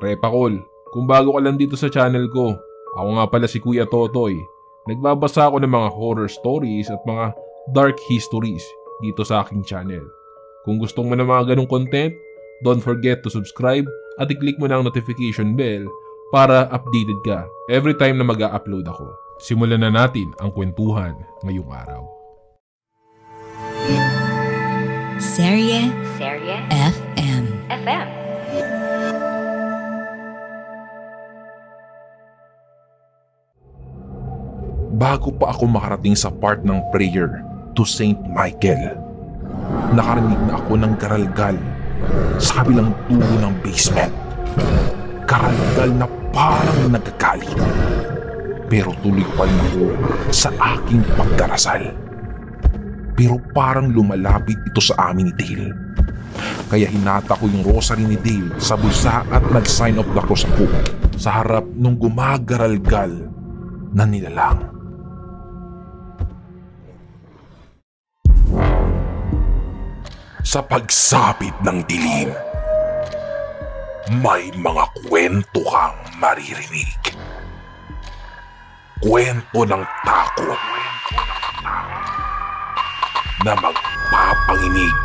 Repakol, kung bago ka lang dito sa channel ko, ako nga pala si Kuya Totoy. Nagbabasa ako ng mga horror stories at mga dark histories dito sa aking channel. Kung gusto mo ng mga ganong content, don't forget to subscribe at i-click mo na ang notification bell para updated ka every time na mag-a-upload ako. Simulan na natin ang kwentuhan ngayong araw. Serye FM. Bago pa ako makarating sa part ng prayer to Saint Michael, nakarinig na ako ng garalgal sa kabilang dulo ng basement. Garalgal na parang nagagalit. Pero tuloy pa rin ako sa aking pagdarasal. Pero parang lumalapit ito sa amin ni Dale. Kaya hinata ko yung rosary ni Dale sa bulsa at nag-sign of the cross ako sa harap nung gumagaralgal na nilalang. Sa pagsapit ng dilim, may mga kwento kang maririnig. Kwento ng takot na magpapanginig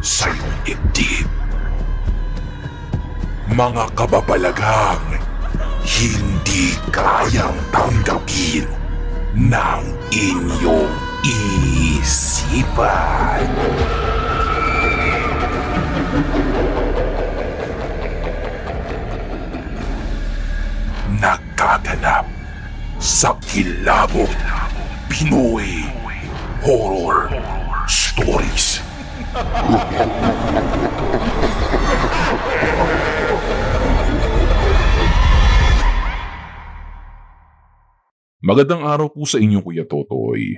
sa iyong dibdib. Mga kababalaghang hindi kayang tanggapin ng inyong isipan. Nagkaganap sa Kilabog Pinoy Horror Stories. Magandang araw po sa inyo, Kuya Totoy.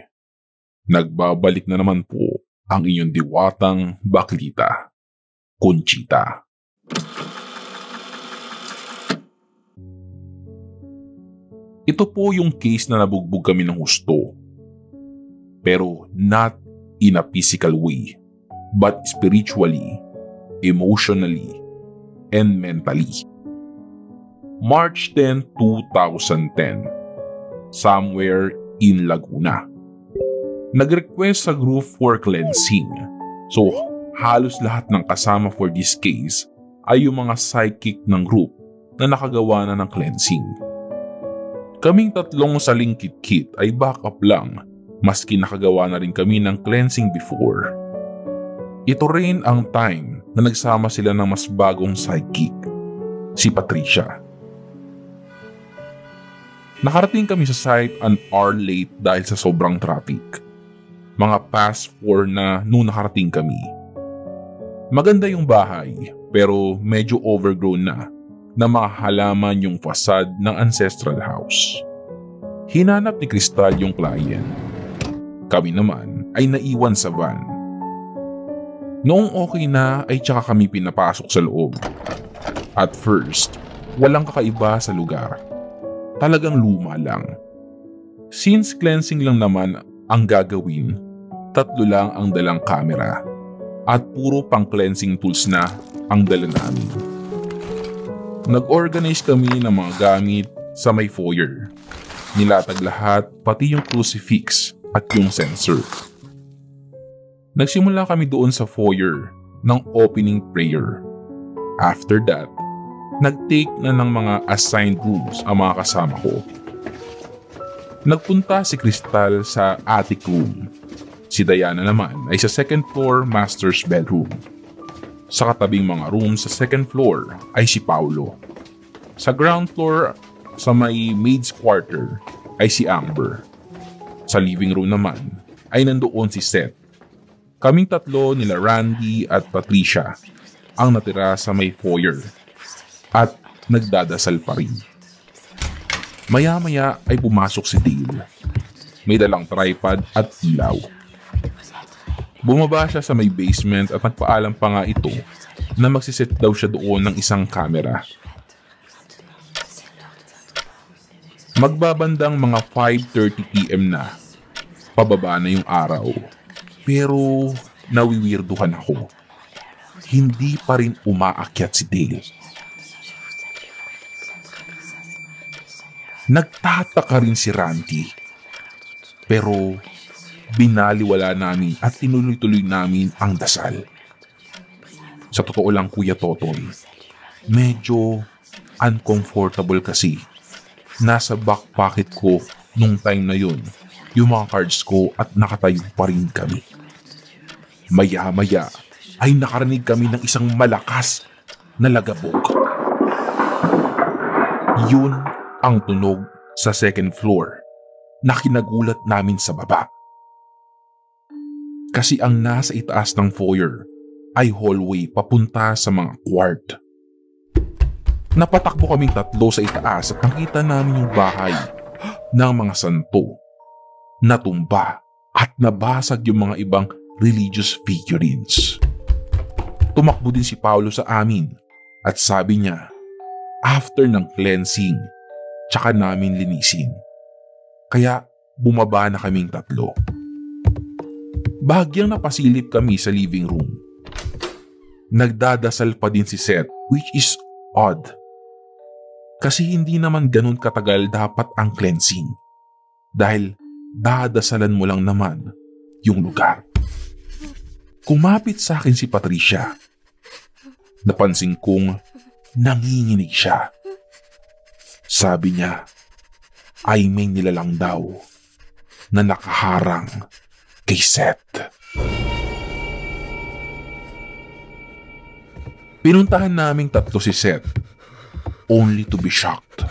Nagbabalik na naman po ang inyong diwatang baklita, Conchita. Ito po yung case na nabugbog kami ng husto. Pero not in a physical way, but spiritually, emotionally, and mentally. March 10, 2010, somewhere in Laguna. Nag-request sa group for cleansing. So, halos lahat ng kasama for this case ay yung mga psychic ng group na nakagawa na ng cleansing. Kaming tatlong sa lingkit-kit ay backup lang, maski nakagawa na rin kami ng cleansing before. Ito rin ang time na nagsama sila ng mas bagong psychic, si Patricia. Nakarating kami sa site an hour late dahil sa sobrang traffic. Mga past 4 na nung nakarating kami. Maganda yung bahay pero medyo overgrown na mga halaman yung fasad ng ancestral house. Hinanap ni Crystal yung client. Kami naman ay naiwan sa van. Noong okay na ay tsaka kami pinapasok sa loob. At first, walang kakaiba sa lugar. Talagang luma lang. Since cleansing lang naman ang gagawin, 3 lang ang dalang camera at puro pang cleansing tools na ang dala namin. Nag-organize kami ng mga gamit sa may foyer. Nilatag lahat pati yung crucifix at yung sensor. Nagsimula kami doon sa foyer ng opening prayer. After that, nag-take na ng mga assigned rooms ang mga kasama ko. Nagpunta si Crystal sa attic room. Si Diana naman ay sa second floor master's bedroom. Sa katabing mga room sa second floor ay si Paulo. Sa ground floor sa may maid's quarter ay si Amber. Sa living room naman ay nandoon si Seth. Kaming tatlo nila Randy at Patricia ang natira sa may foyer at nagdadasal pa rin. Maya-maya ay pumasok si Dale. May dalang tripod at ilaw. Bumaba siya sa may basement at nagpaalam pa nga ito na magsiset daw siya doon ng isang camera. Magbabandang mga 5:30 PM na. Pababa na yung araw. Pero nawiwirduhan ako. Hindi pa rin umaakyat si Dale. Nagtataka rin si Randy. Pero binaliwala namin at tinuloy-tuloy namin ang dasal. Sa totoo lang, Kuya Totoy, medyo uncomfortable kasi. Nasa back pocket ko nung time na yun yung mga cards ko at nakatayo pa rin kami. Maya-maya ay nakarinig kami ng isang malakas na lagabog. Yun ang tunog sa second floor na kinagulat namin sa baba. Kasi ang nasa itaas ng foyer ay hallway papunta sa mga quart. Napatakbo kaming tatlo sa itaas at nakita namin yung bahay ng mga santo. Natumba at nabasag yung mga ibang religious figurines. Tumakbo din si Paolo sa amin at sabi niya, after ng cleansing, tsaka namin linisin. Kaya bumaba na kaming tatlo. Bahagyang napasilip kami sa living room. Nagdadasal pa din si Seth, which is odd. Kasi hindi naman ganun katagal dapat ang cleansing. Dahil dadasalan mo lang naman yung lugar. Kumapit sa akin si Patricia. Napansin kong nanginginig siya. Sabi niya ay may nilalang daw na nakaharang kay Seth. Pinuntahan naming tatlo si Seth only to be shocked.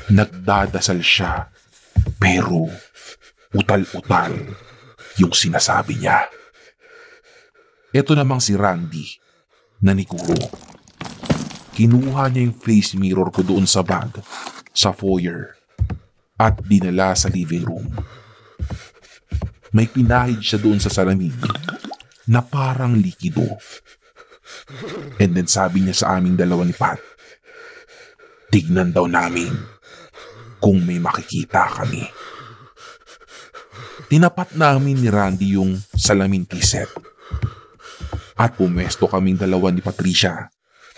Nagdadasal siya pero utal-utal yung sinasabi niya. Ito namang si Randy na niguro. Kinuha niya yung face mirror ko doon sa bag sa foyer at dinala sa living room. May pinahid siya doon sa salamin na parang likido. And then sabi niya sa aming dalawa ni Pat, tignan daw namin kung may makikita kami. Tinapat namin ni Randy yung salamin kay Seth. At pumesto kaming dalawa ni Patricia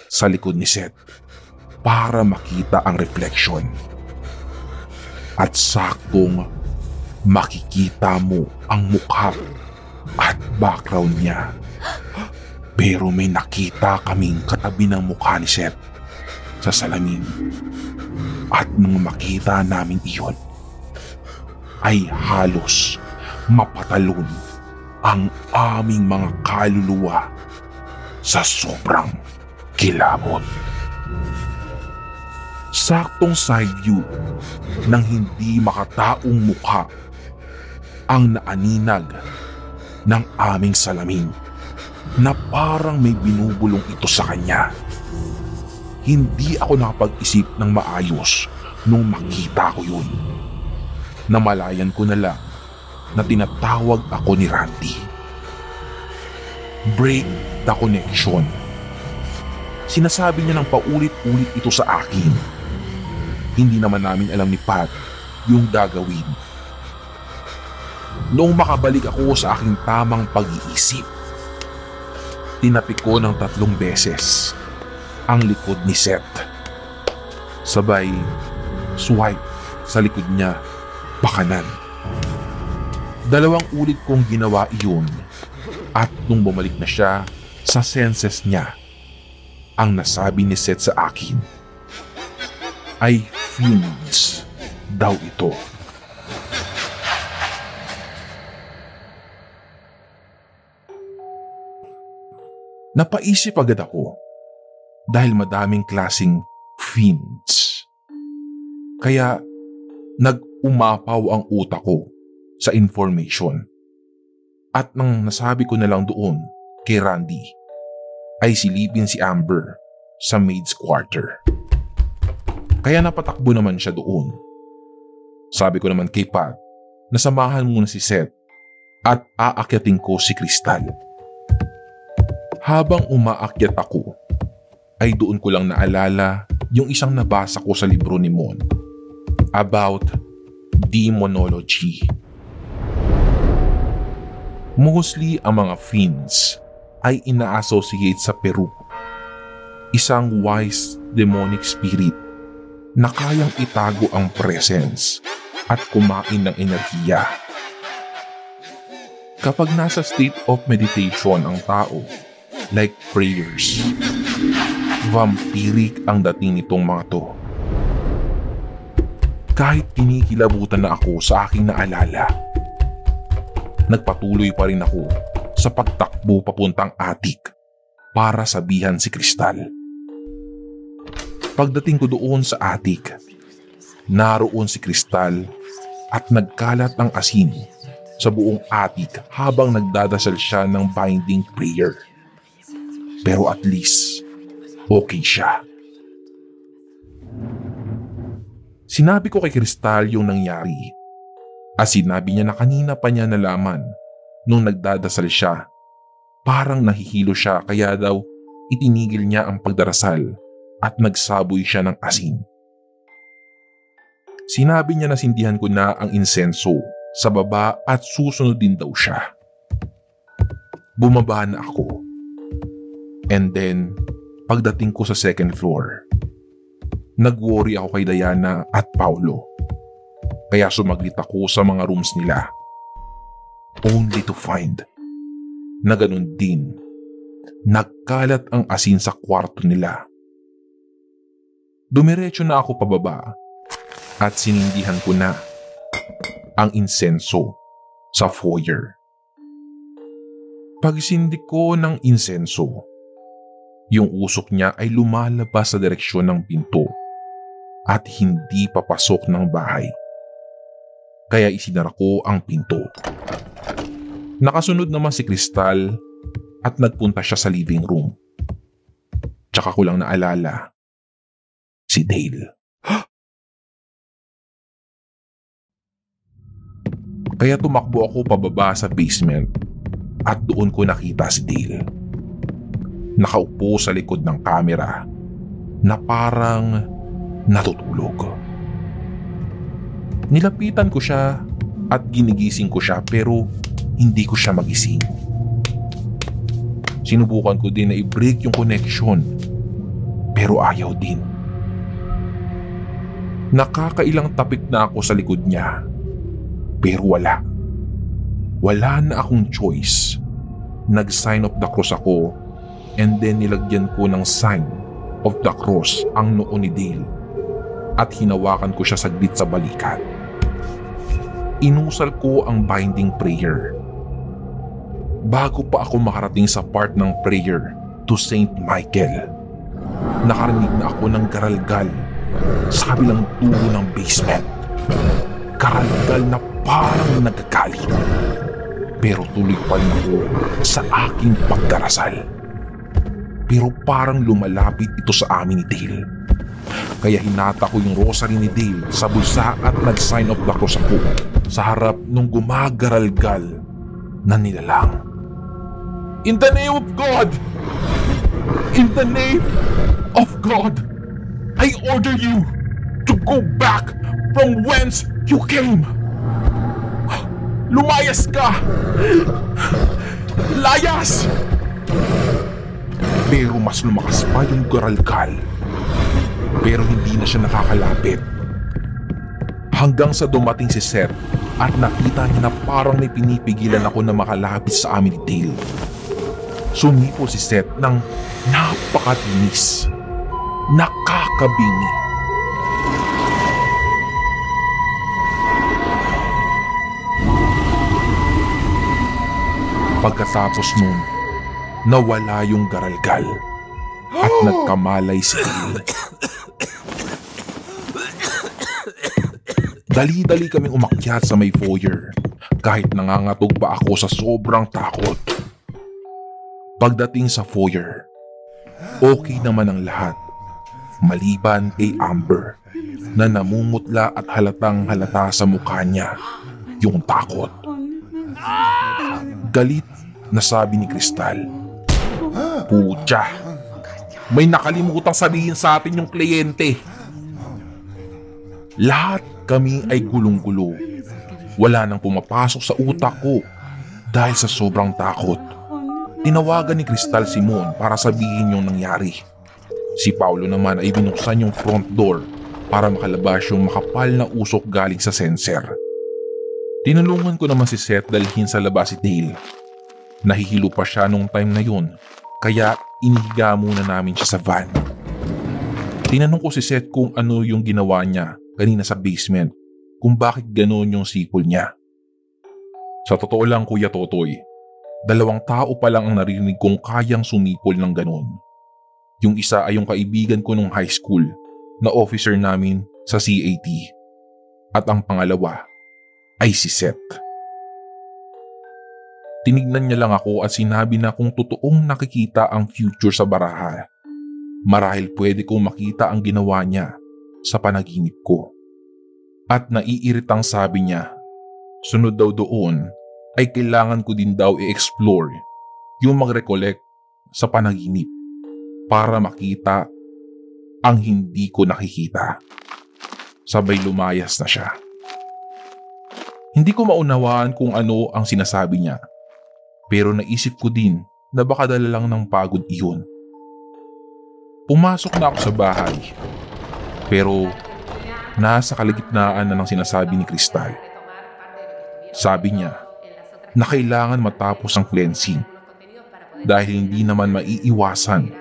sa likod ni Seth para makita ang reflection. At saktong makikita mo ang mukha at background niya. Pero may nakita kaming katabi ng mukha ni Seth sa salamin. At nung makita namin iyon, ay halos mapatalon ang aming mga kaluluwa sa sobrang kilabot. Saktong side view ng hindi makataong mukha ang naaninag ng aming salamin na parang may binubulong ito sa kanya. Hindi ako nakapag-isip ng maayos nung makita ko yun. Namalayan ko na lang na tinatawag ako ni Randy. Break the connection. Sinasabi niya ng paulit-ulit ito sa akin. Hindi naman namin alam ni Pat yung gagawin. Noong makabalik ako sa aking tamang pag-iisip, tinapik ko ng 3 beses ang likod ni Seth. Sabay swipe sa likod niya pakanan. 2 ulit kong ginawa iyon at nung bumalik na siya sa senses niya, ang nasabi ni Seth sa akin ay fiends daw ito. Napaisip agad ako dahil madaming klasing fiends. Kaya nag-umapaw ang utak ko sa information. At nang nasabi ko na lang doon kay Randy, ay silipin si Amber sa maid's quarter. Kaya napatakbo naman siya doon. Sabi ko naman kay Pat na samahan muna si Seth at aakyatin ko si Crystal. Habang umaakyat ako, ay doon ko lang naalala yung isang nabasa ko sa libro ni Mon about demonology. Mostly ang mga fiends ay ina-associate sa Peru, isang wise demonic spirit na kayang itago ang presence at kumain ng enerhiya. Kapag nasa state of meditation ang tao, like prayers, vampiric ang dating nitong mga to. Kahit kinikilabutan na ako sa aking naalala, nagpatuloy pa rin ako sa pagtakbo papuntang attic para sabihan si Kristal. Pagdating ko doon sa attic, naroon si Kristal at nagkalat ang asin sa buong attic habang nagdadasal siya ng binding prayer. Pero at least, okay siya. Sinabi ko kay Kristal yung nangyari. As sinabi niya na kanina pa niya nalaman nung nagdadasal siya. Parang nahihilo siya kaya daw itinigil niya ang pagdarasal at nagsaboy siya ng asin. Sinabi niya na sindihan ko na ang insenso sa baba at susunod din daw siya. Bumaba na ako. And then, pagdating ko sa second floor, nag-worry ako kay Diana at Paulo. Kaya sumaglit ako sa mga rooms nila. Only to find na ganun din, nagkalat ang asin sa kwarto nila. Dumiretso na ako pababa at sinindihan ko na ang insenso sa foyer. Pagsindi ko ng insenso, yung usok niya ay lumalabas sa direksyon ng pinto at hindi papasok ng bahay. Kaya isinara ko ang pinto. Nakasunod naman si Kristal at nagpunta siya sa living room. Tsaka ko lang naalala, si Dale. Kaya tumakbo ako pababa sa basement at doon ko nakita si Dale. Nakaupo sa likod ng kamera na parang natutulog. Nilapitan ko siya at ginigising ko siya pero hindi ko siya magising. Sinubukan ko din na i-break yung connection pero ayaw din. Nakakailang tapik na ako sa likod niya pero wala. Wala na akong choice. Nag-sign of the cross ako and then nilagyan ko ng sign of the cross ang noo ni Dale at hinawakan ko siya saglit sa balikat. Inusal ko ang binding prayer. Bago pa ako makarating sa part ng prayer to Saint Michael, nakarinig na ako ng garalgal sa kabilang dulo ng basement. Garalgal na parang nagkakalit. Pero tuloy pa rin ako sa aking pagdarasal. Pero parang lumalapit ito sa amin ni Dale. Kaya hinata ko yung rosary ni Dale sa bulsa at nag-sign of the cross ako sa harap nung gumagaralgal na nilalang. In the name of God! In the name of God! I order you to go back from whence you came! Lumayas ka! Layas! Pero mas lumakas pa yung garalgal. Pero hindi na siya nakakalapit. Hanggang sa dumating si Seth at nakita niya na parang may pinipigilan ako na makalapit sa amin ni Dale. Sumipo si Seth ng napakatinis. Nakakabingi. Pagkatapos nun, nawala yung garalgal at nagkamalay si Dale. Dali-dali kaming umakyat sa may foyer kahit nangangatog pa ako sa sobrang takot. Pagdating sa foyer, okay naman ang lahat maliban kay Amber na namumutla at halatang halata sa mukha niya yung takot. Galit na sabi ni Kristal, "Putya, may nakalimutang sabihin sa atin yung kliyente." Lahat kami ay gulong-gulo. Wala nang pumapasok sa utak ko dahil sa sobrang takot. Tinawagan ni Kristal si Mon para sabihin yung nangyari. Si Paulo naman ay binuksan yung front door para makalabas yung makapal na usok galing sa sensor. Tinulungan ko naman si Seth dalhin sa labas si Dale. Nahihilo pa siya nung time na yun, kaya inihiga muna namin siya sa van. Tinanong ko si Seth kung ano yung ginawa niya kanina sa basement, kung bakit gano'n yung sipol niya. Sa totoo lang, Kuya Totoy, 2 tao pa lang ang narinig kong kayang sumipol ng gano'n. Yung isa ay yung kaibigan ko nung high school na officer namin sa CAT. At ang pangalawa ay si Seth. Tinignan niya lang ako at sinabi na kung totoong nakikita ang future sa baraha, marahil pwede kong makita ang ginawa niya sa panaginip ko. At naiiritang sabi niya, sunod daw doon ay kailangan ko din daw i-explore yung mag-recollect sa panaginip para makita ang hindi ko nakikita. Sabay lumayas na siya. Hindi ko maunawaan kung ano ang sinasabi niya, pero naisip ko din na baka dala lang ng pagod iyon. Pumasok na ako sa bahay, pero nasa kalagitnaan na ng sinasabi ni Crystal. Sabi niya na kailangan matapos ang cleansing dahil hindi naman maiiwasan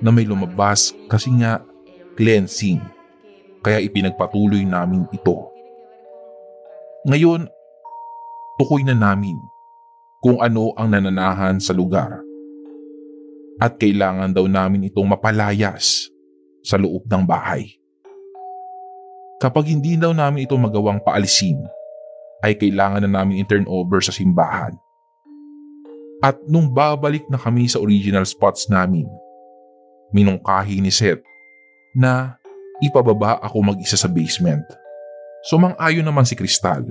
na may lumabas kasi nga cleansing, kaya ipinagpatuloy namin ito. Ngayon, tukoy na namin kung ano ang nananahan sa lugar at kailangan daw namin itong mapalayas sa loob ng bahay. Kapag hindi daw namin ito magawang paalisin, ay kailangan na namin i-turn over sa simbahan. At nung babalik na kami sa original spots namin, minungkahi ni Seth na ipababa ako mag-isa sa basement. Sumang-ayon naman si Crystal.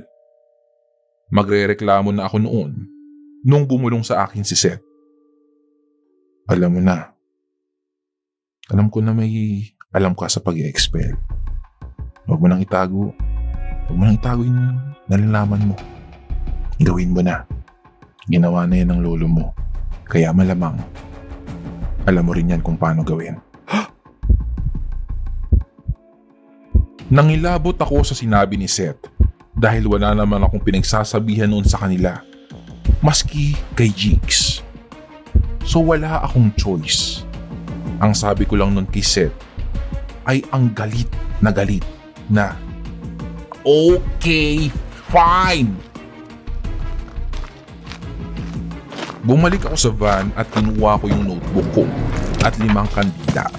Magrereklamo na ako noon nung bumulong sa akin si Seth. Alam mo na. Alam ko na may alam ka sa pag-i-expel. Huwag mo nang itago. Huwag mo nang itago yung nalalaman mo. Gawin mo na. Ginawa na yan ng lolo mo. Kaya malamang alam mo rin yan kung paano gawin. Nangilabot ako sa sinabi ni Seth dahil wala naman akong pinagsasabihan noon sa kanila. Maski kay Jigs. So wala akong choice. Ang sabi ko lang nun kay Seth ay ang galit na okay, fine. Bumalik ako sa van at kinuha ko yung notebook ko at 5 kandila,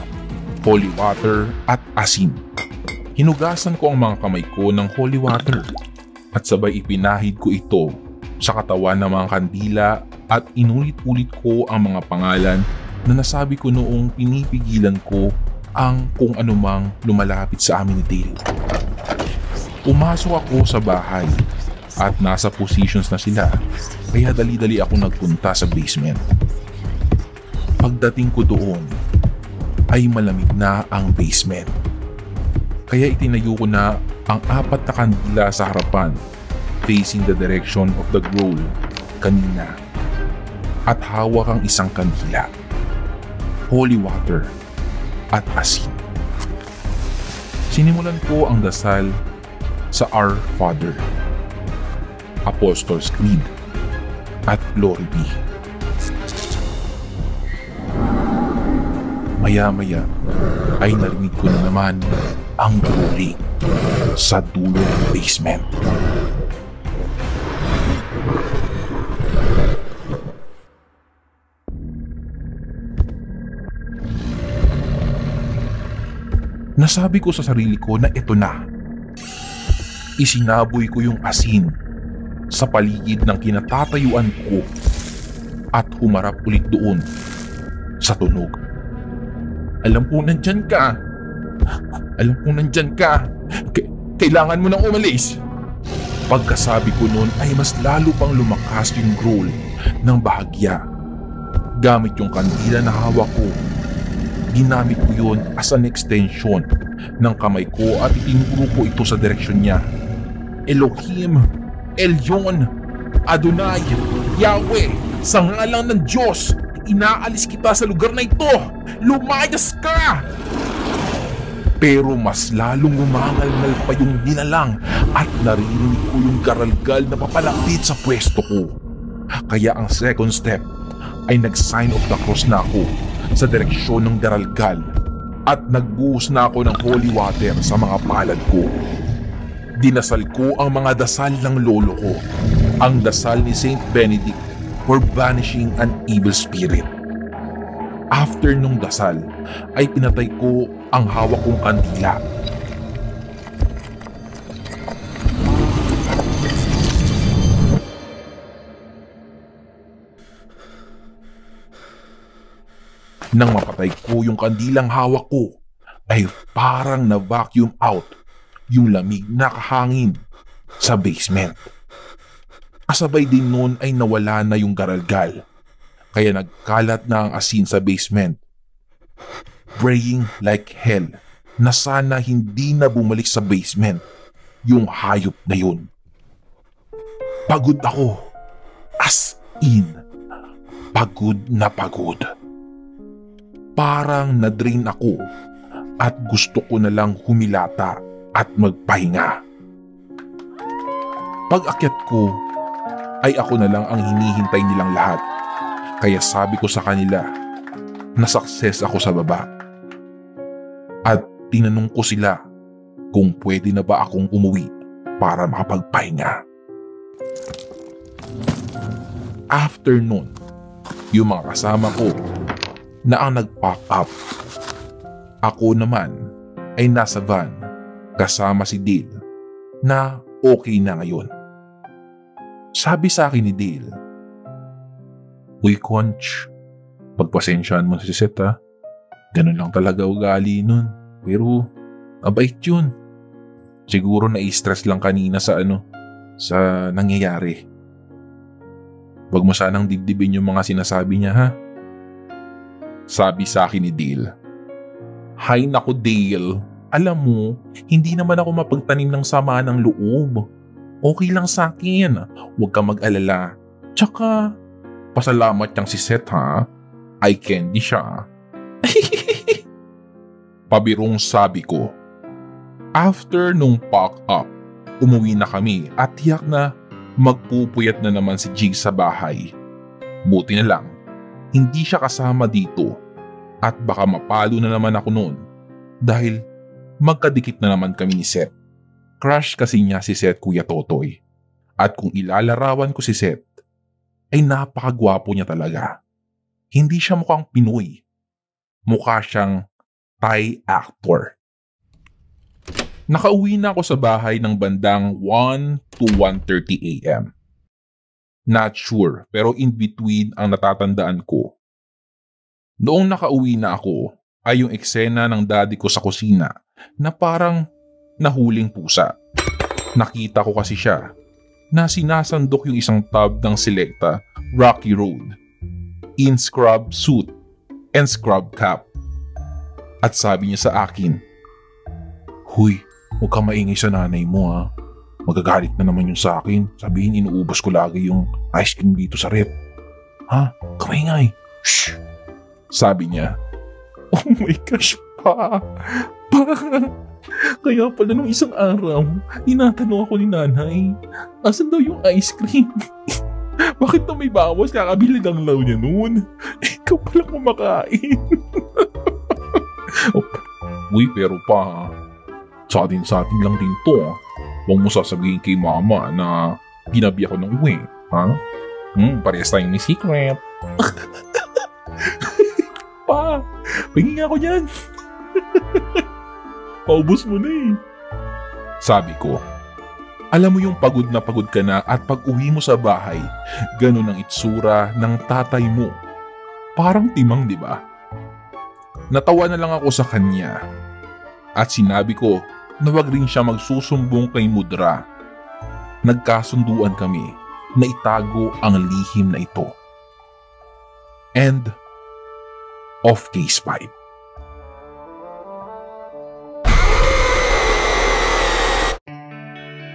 holy water at asin. Hinugasan ko ang mga kamay ko ng holy water at sabay ipinahid ko ito sa katawan ng mga kandila at inulit-ulit ko ang mga pangalan na nasabi ko noong pinipigilan ko ang kung anumang lumalapit sa amin ni Dale. Pumasok ako sa bahay at nasa positions na sila, kaya dali-dali ako nagpunta sa basement. Pagdating ko doon ay malamig na ang basement. Kaya itinayo ko na ang 4 na kandila sa harapan facing the direction of the growl kanina at hawak ang 1 kandila, holy water at asin. Sinimulan ko ang dasal sa Our Father, Apostles' Creed at Glory be. Maya-maya ay narinig ko na naman ang growling sa dulo ng basement. Nasabi ko sa sarili ko na ito na. Isinaboy ko yung asin sa paligid ng kinatatayuan ko at humarap ulit doon sa tunog. Alam ko nandyan ka. Alam ko nandyan ka. Kailangan mo nang umalis. Pagkasabi ko noon ay mas lalo pang lumakas yung growl ng bahagya. Gamit yung kandila na hawak ko, ginamit ko yun as an extension ng kamay ko at itinuro ko ito sa direksyon niya. Elohim, Elyon, Adonai, Yahweh, sa ngalan ng Diyos, inaalis kita sa lugar na ito! Lumayas ka! Pero mas lalong umangal-ngal pa yung nilalang at naririnig ko yung garalgal na papalapit sa pwesto ko. Kaya ang second step ay nag-sign of the cross na ako sa direksyon ng garalgal at nagbuhos na ako ng holy water sa mga palad ko. Dinasal ko ang mga dasal ng lolo ko, ang dasal ni Saint Benedict for banishing an evil spirit. After nung dasal, ay pinatay ko ang hawak kong kandila. Nang mapatay ko yung kandilang hawak ko, ay parang na-vacuum out yung lamig na kahangin sa basement. Kasabay din nun ay nawala na yung garalgal, kaya nagkalat na ang asin sa basement. Praying like hell na sana hindi na bumalik sa basement yung hayop na yun. Pagod ako, as in, pagod na pagod. Parang na-drain ako at gusto ko na lang humilata at magpahinga. Pag-akyat ko, ay ako na lang ang hinihintay nilang lahat. Kaya sabi ko sa kanila na success ako sa baba. At tinanong ko sila kung pwede na ba akong umuwi para makapagpahinga. After nun, yung mga kasama ko na ang nag-pack up. Ako naman ay nasa van kasama si Dale na okay na ngayon. Sabi sa akin ni Dale, "Uy, Conch, pagpasensyaan mo si Seth ha. Ganun lang talaga ugali nun. Pero, abait yun. Siguro na-stress lang kanina sa nangyayari. Wag mo sanang dibdibin yung mga sinasabi niya ha." Sabi sa akin ni Dale. "Hay nako Dale, alam mo, hindi naman ako mapagtanim ng sama ng loob. Okay lang sa akin, huwag ka mag-alala. Tsaka, pasalamat niyang si Seth ha, eye candy siya." Pabirong sabi ko. After nung pack up, umuwi na kami at tiyak na magpupuyat na naman si Jig sa bahay. Buti na lang, hindi siya kasama dito at baka mapalo na naman ako noon dahil magkadikit na naman kami ni Seth. Crush kasi niya si Seth, Kuya Totoy. At kung ilalarawan ko si Seth, ay napakagwapo niya talaga. Hindi siya mukhang Pinoy. Mukha siyang Thai actor. Nakauwi na ako sa bahay ng bandang 1 to 1:30 a.m. Not sure, pero in between ang natatandaan ko. Noong nakauwi na ako, ay yung eksena ng daddy ko sa kusina na parang nahuling pusa. Nakita ko kasi siya na sinasandok yung isang tub ng Selecta Rocky Road in scrub suit and scrub cap. At sabi niya sa akin, "Huy, huwag ka maingay sa nanay mo ha. Magagalit na naman yun sa akin. Sabihin inuubos ko lagi yung ice cream dito sa rep. Ha? Kamaingay. Shh!" Sabi niya. Oh my gosh, pa. Kaya pala nung isang araw, tinatanong ako ni nanay, asan daw yung ice cream? Bakit na may bawas? Kakabili lang daw niya noon. Ikaw pala kumakain. Uy, pero pa, sa atin lang din to. Huwag mo sasabihin kay mama na ginabi ako ng uwi. Ha? Parehas tayong may secret. Pa, pingin ako dyan. Paubos mo na eh. Sabi ko, alam mo yung pagod na pagod ka na at pag uwi mo sa bahay, ganun ang itsura ng tatay mo. Parang timang, di ba? Natawa na lang ako sa kanya. At sinabi ko na wag rin siya magsusumbong kay Mudra. Nagkasunduan kami na itago ang lihim na ito. End of Case 5.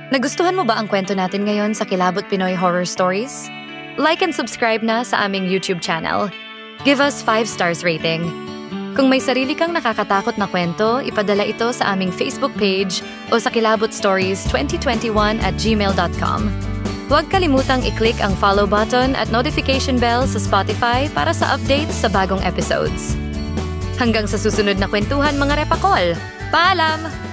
Nagustuhan mo ba ang kwento natin ngayon sa Kilabot Pinoy Horror Stories? Like and subscribe na sa aming YouTube channel. Give us 5 stars rating. Kung may sarili kang nakakatakot na kwento, ipadala ito sa aming Facebook page o sa kilabotstories2021@gmail.com. Huwag kalimutang i-click ang follow button at notification bell sa Spotify para sa updates sa bagong episodes. Hanggang sa susunod na kwentuhan mga repakol. Paalam!